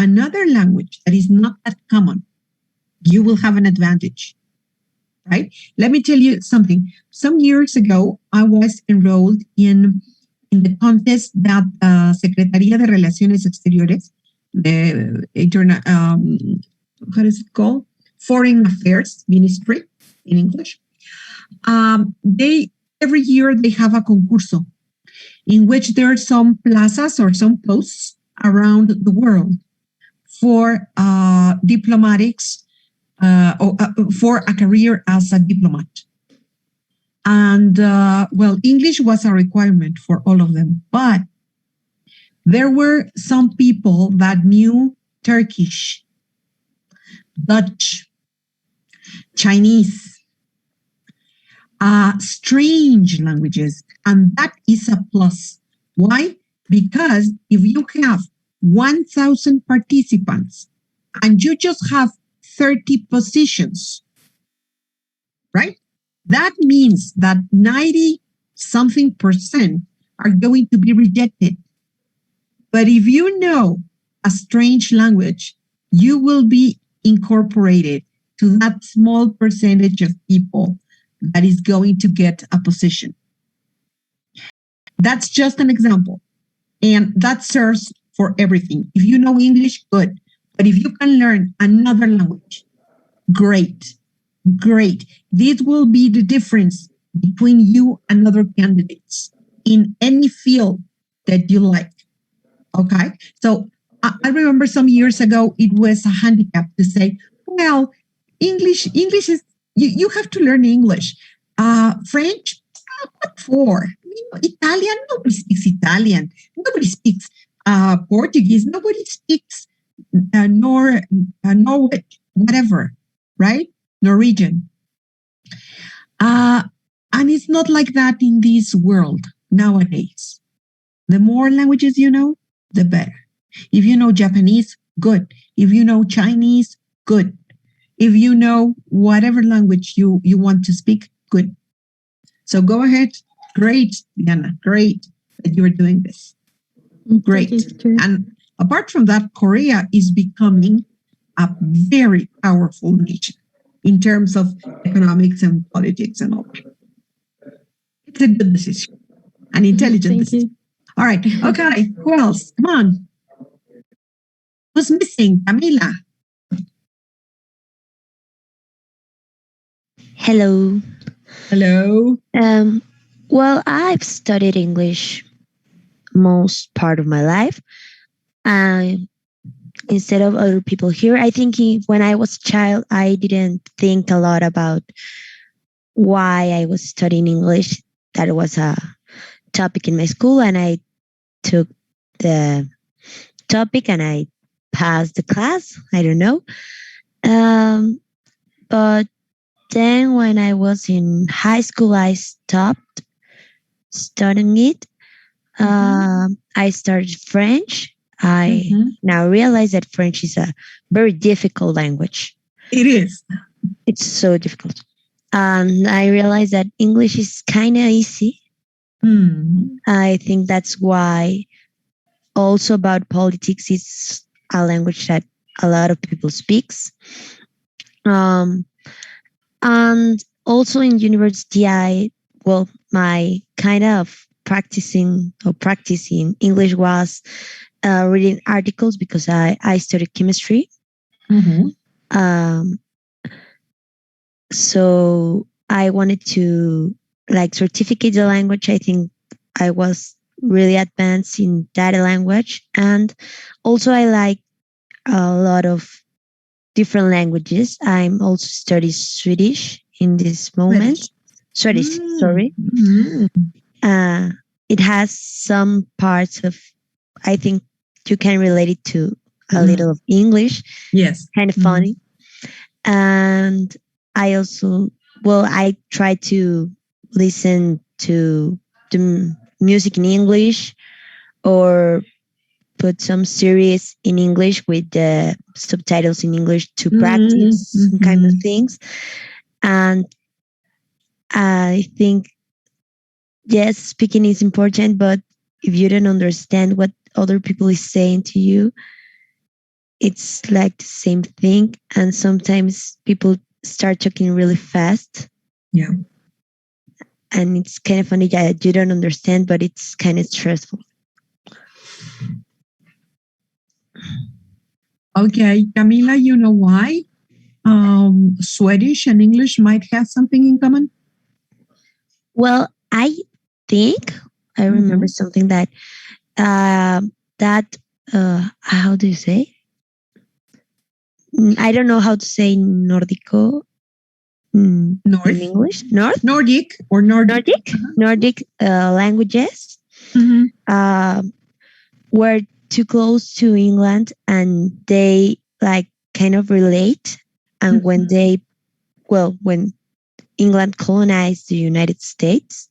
another language that is not that common, you will have an advantage, right? Let me tell you something. Some years ago, I was enrolled in the contest that Secretaría de Relaciones Exteriores, the how is it called? Foreign Affairs Ministry in English. They every year they have a concurso in which there are some plazas or some posts around the world for diplomatics or for a career as a diplomat. And well, English was a requirement for all of them, but there were some people that knew Turkish, Dutch, Chinese, strange languages, and that is a plus. Why? Because if you have 1,000 participants and you just have 30 positions, right? That means that 90 something percent are going to be rejected. But if you know a strange language, you will be incorporated to that small percentage of people that is going to get a position. That's just an example. And that serves for everything. If you know English, good. But if you can learn another language, great. Great. This will be the difference between you and other candidates in any field that you like. Okay. So I remember some years ago, it was a handicap to say, well, English is, you have to learn English. French, what for? Italian, nobody speaks Italian. Nobody speaks Portuguese. Nobody speaks Norway, whatever, right? Norwegian. And it's not like that in this world nowadays. The more languages you know, the better. If you know Japanese, good. If you know Chinese, good. If you know whatever language you want to speak, good. So go ahead. Great, Diana. Great that you are doing this. Great. And apart from that, Korea is becoming a very powerful nation in terms of economics and politics and all that. It's a good decision, an intelligent decision. All right. Okay. Who else? Come on. Who's missing? Camila. Hello. Hello. Well, I've studied English most part of my life. Instead of other people here, I think when I was a child, I didn't think a lot about why I was studying English. That was a topic in my school, and I took the topic and I passed the class. I don't know. But then when I was in high school, I stopped studying it. I started French. I now realize that French is a very difficult language. It is. It's so difficult. And I realized that English is kind of easy. I think that's why also about politics is a language that a lot of people speaks. And also in university, my kind of practicing English was reading articles because I studied chemistry. So I wanted to certificate the language. I think I was really advanced in that language. And also I like a lot of different languages. I'm also studying Swedish in this moment. Swedish, sorry. It has some parts of, I think you can relate it to a little of English. Yes. Kind of funny. And I also, I try to listen to the music in English or put some series in English with the subtitles in English to practice some kind of things. And I think, yes, speaking is important, but if you don't understand what other people is saying to you, it's like the same thing, and sometimes people start talking really fast, Yeah. and it's kind of funny that you don't understand, but it's kind of stressful. Okay, Camila, you know why? Swedish and English might have something in common. Well, I think I remember something that that how do you say? I don't know how to say Nordico in North, English. North Nordic or Nordic. Nordic languages Mhm. were too close to England, and they like kind of relate. And when when England colonized the United States,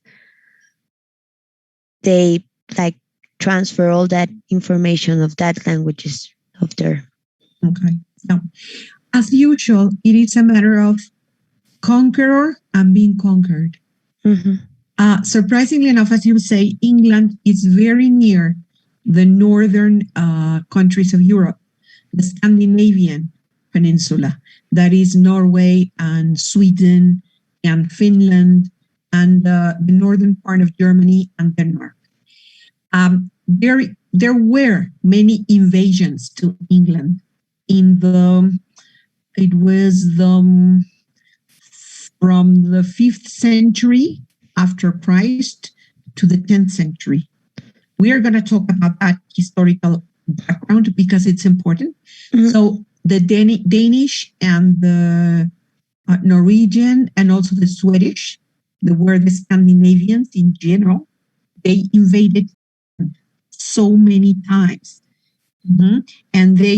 they like transfer all that information of that languages of there. Okay. So, as usual, it is a matter of conqueror and being conquered. Mhm. Surprisingly enough, as you say, England is very near the northern countries of Europe, the Scandinavian peninsula, that is Norway and Sweden and Finland and the northern part of Germany and Denmark. There were many invasions to England in it was from the 5th century after Christ to the 10th century. We are going to talk about that historical background because it's important. Mhm. So the Danish and the Norwegian and also the Swedish, were the Scandinavians in general, they invaded so many times. And they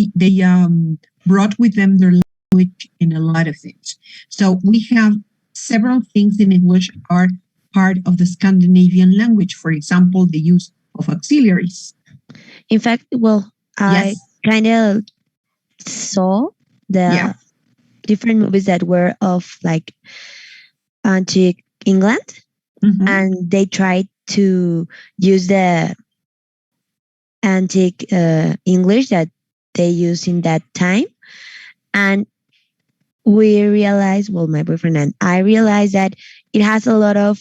brought with them their language in a lot of things. So we have several things in English are part of the Scandinavian language. For example, the use of auxiliaries. In fact, well, I Yes. kind of saw the Yeah. different movies that were of like antique England, Mhm. and they tried to use the antique English that they used in that time. And we realized, well, my boyfriend and I realized that it has a lot of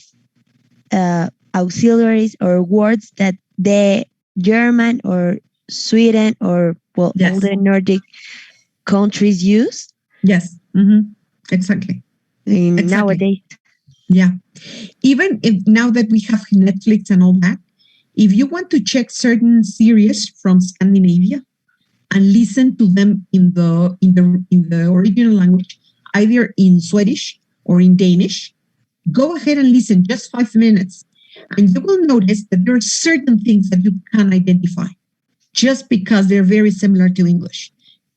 auxiliaries or words that the German or Sweden or well, Yes. all the Nordic countries use Yes. Exactly. in Exactly. nowadays. Yeah. Even if now that we have Netflix and all that, if you want to check certain series from Scandinavia and listen to them in the original language, either in Swedish or in Danish, go ahead and listen just 5 minutes, and you will notice that there are certain things that you can identify just because they're very similar to English,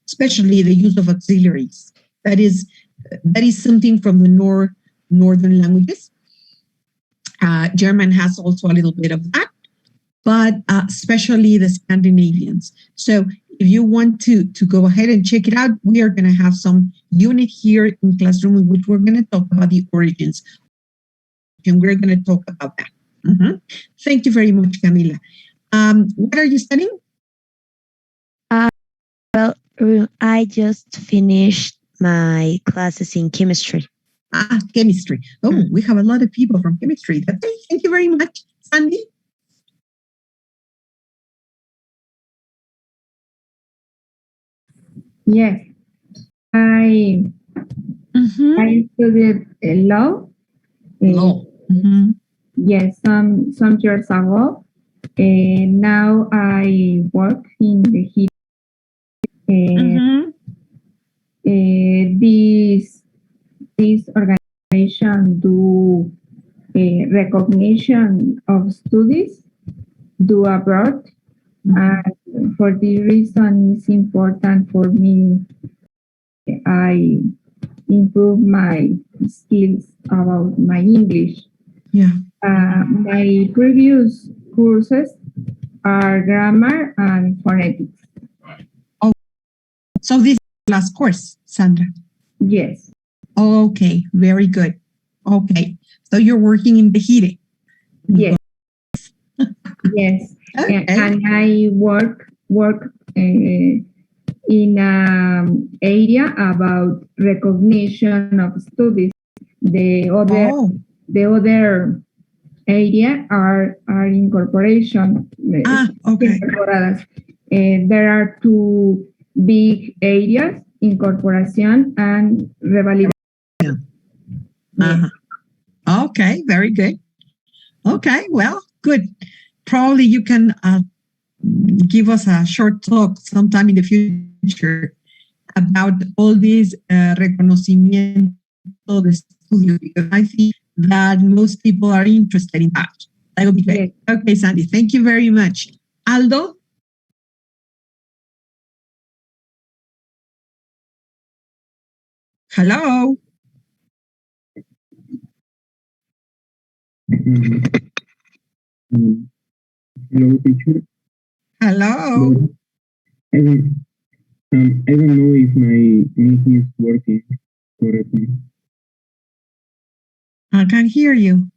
especially the use of auxiliaries. That is something from the northern languages. German has also a little bit of that, but especially the Scandinavians. So if you want to go ahead and check it out, we are going to have some unit here in Classroom in which we're going to talk about the origins, and we're going to talk about that. Thank you very much, Camila. What are you studying? Well, I just finished my classes in chemistry. Chemistry. Oh, we have a lot of people from chemistry. Thank you very much, Sandy. Yes, I studied law. Law. Yes, some years ago. Now I work in the heat. This organization do recognition of studies do abroad, and for this reason, it's important for me. I improve my skills about my English. Yeah. My previous courses are grammar and phonetics. Oh, so this is the last course, Sandra? Yes. Okay, very good. Okay, so you're working in the heating? Yes. Yes. Okay. And I work in area about recognition of studies. The other Oh, the other area are incorporation. okay. Incorporadas. There are two big areas: incorporación and revalidación. Uh-huh. Okay, very good. Okay, well, good. Probably you can give us a short talk sometime in the future about all these reconocimiento de estudio, because I think that most people are interested in that. That would be great. Yes. Okay, Sandy, thank you very much. Aldo? Hello? Hello, teacher. Hello? But I don't know if my mic is working correctly. I can hear you.